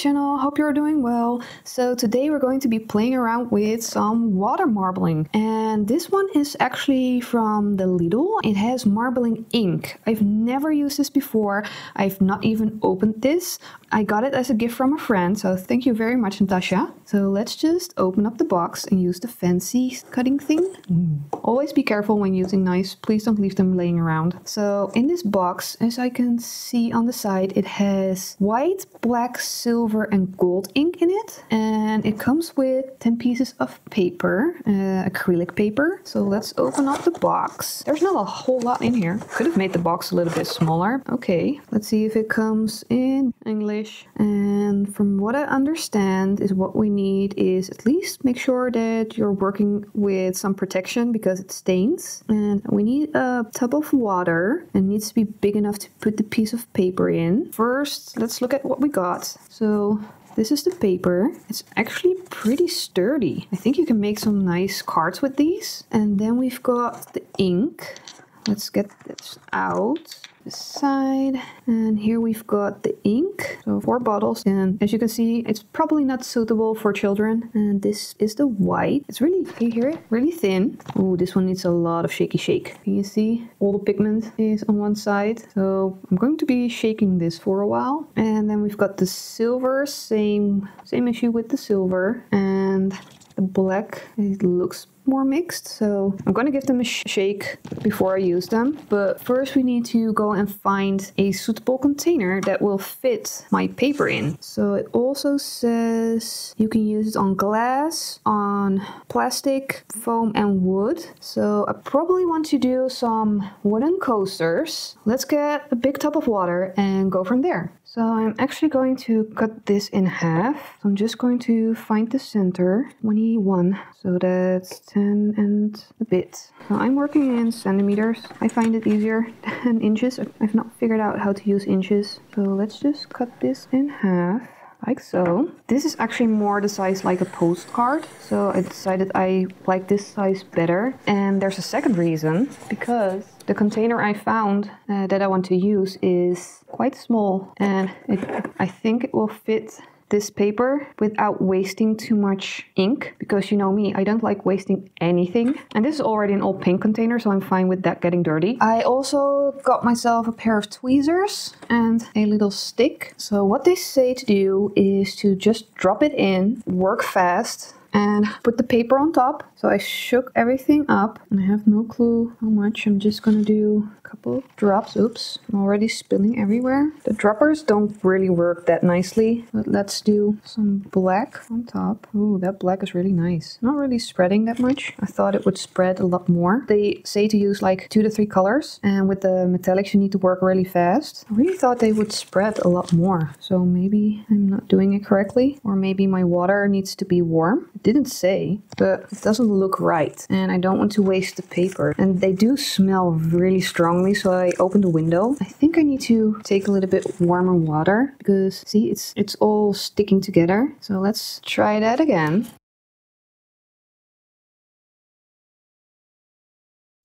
channel, hope you're doing well. So today we're going to be playing around with some water marbling, and this one is actually from the Lidl. It has marbling ink. I've never used this before. I've not even opened this. I got it as a gift from a friend, so thank you very much, Natasha. So let's just open up the box and use the fancy cutting thing. Always be careful when using knives, please don't leave them laying around. So in this box, as I can see on the side, it has white, black, silver and gold ink in it, and it comes with 10 pieces of paper, acrylic paper. So let's open up the box. There's not a whole lot in here. Could have made the box a little bit smaller. Okay, let's see if it comes in English. And from what I understand is what we need is at least make sure that you're working with some protection because it stains. And we need a tub of water, and it needs to be big enough to put the piece of paper in. First, let's look at what we got. So this is the paper. It's actually pretty sturdy. I think you can make some nice cards with these. And then we've got the ink. Let's get this out. This side, and here we've got the ink, so 4 bottles, and as you can see it's probably not suitable for children. And this is the white. It's really, can you hear it? Really thin. Oh, this one needs a lot of shaky shake. Can you see all the pigment is on one side? So I'm going to be shaking this for a while. And then we've got the silver, same issue with the silver, and the black, it looks more mixed, so I'm going to give them a shake before I use them. But first we need to go and find a suitable container that will fit my paper in. So it also says you can use it on glass, on plastic, foam and wood. So I probably want to do some wooden coasters. Let's get a big tub of water and go from there. So I'm actually going to cut this in half. So I'm just going to find the center, 21. So that's 10 and a bit. So I'm working in centimeters. I find it easier than inches. I've not figured out how to use inches. So let's just cut this in half. Like so. This is actually more the size like a postcard, so I decided I like this size better. And there's a second reason, because the container I found that I want to use is quite small, and I think it will fit this paper without wasting too much ink, because you know me, I don't like wasting anything. And this is already an old pink container, so I'm fine with that getting dirty. I also got myself a pair of tweezers and a little stick. So what they say to do is to just drop it in, work fast, and put the paper on top. So I shook everything up, and I have no clue how much. I'm just gonna do a couple drops. Oops, I'm already spilling everywhere. The droppers don't really work that nicely, but let's do some black on top. Ooh, that black is really nice. Not really spreading that much. I thought it would spread a lot more. They say to use like 2 to 3 colors, and with the metallics you need to work really fast. I really thought they would spread a lot more, so maybe I'm not doing it correctly, or maybe my water needs to be warm. It didn't say, but it doesn't look right, and I don't want to waste the paper. And they do smell really strongly, so I opened the window. I think I need to take a little bit warmer water, because see, it's all sticking together. So let's try that again.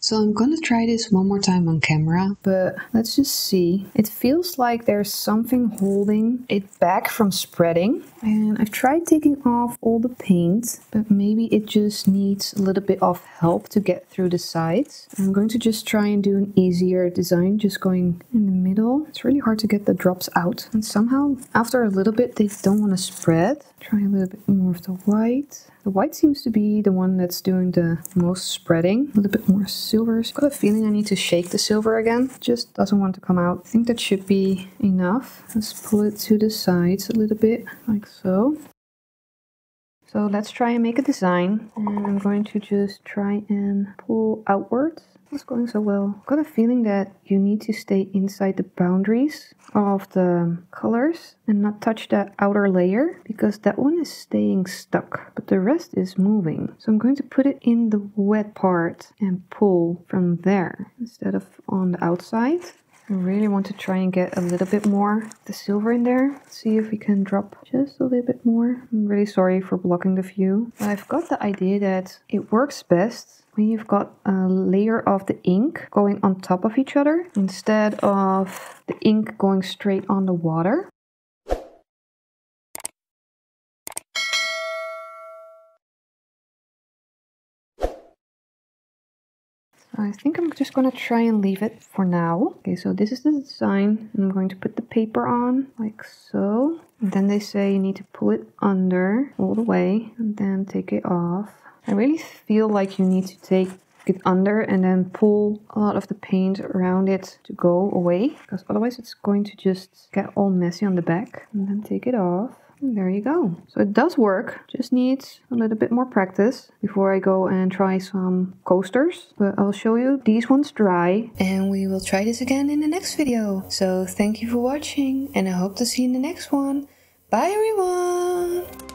So I'm gonna try this one more time on camera, but let's just see. It feels like there's something holding it back from spreading. And I've tried taking off all the paint, but maybe it just needs a little bit of help to get through the sides. I'm going to just try and do an easier design, just going in the middle. It's really hard to get the drops out. And somehow, after a little bit, they don't want to spread. Try a little bit more of the white. The white seems to be the one that's doing the most spreading. A little bit more silver. I've got a feeling I need to shake the silver again. It just doesn't want to come out. I think that should be enough. Let's pull it to the sides a little bit, like so. So let's try and make a design. And I'm going to just try and pull outwards. It's going so well. I've got a feeling that you need to stay inside the boundaries of the colors and not touch that outer layer, because that one is staying stuck, but the rest is moving. So I'm going to put it in the wet part and pull from there instead of on the outside. I really want to try and get a little bit more of the silver in there. See if we can drop just a little bit more. I'm really sorry for blocking the view. But I've got the idea that it works best when you've got a layer of the ink going on top of each other instead of the ink going straight on the water. I think I'm just gonna try and leave it for now. Okay, so this is the design. I'm going to put the paper on like so. And then they say you need to pull it under all the way and then take it off. I really feel like you need to take it under and then pull a lot of the paint around it to go away, because otherwise it's going to just get all messy on the back. And then take it off. And there you go. So it does work, just needs a little bit more practice before I go and try some coasters. But I'll show you these ones dry and we will try this again in the next video. So thank you for watching and I hope to see you in the next one. Bye everyone!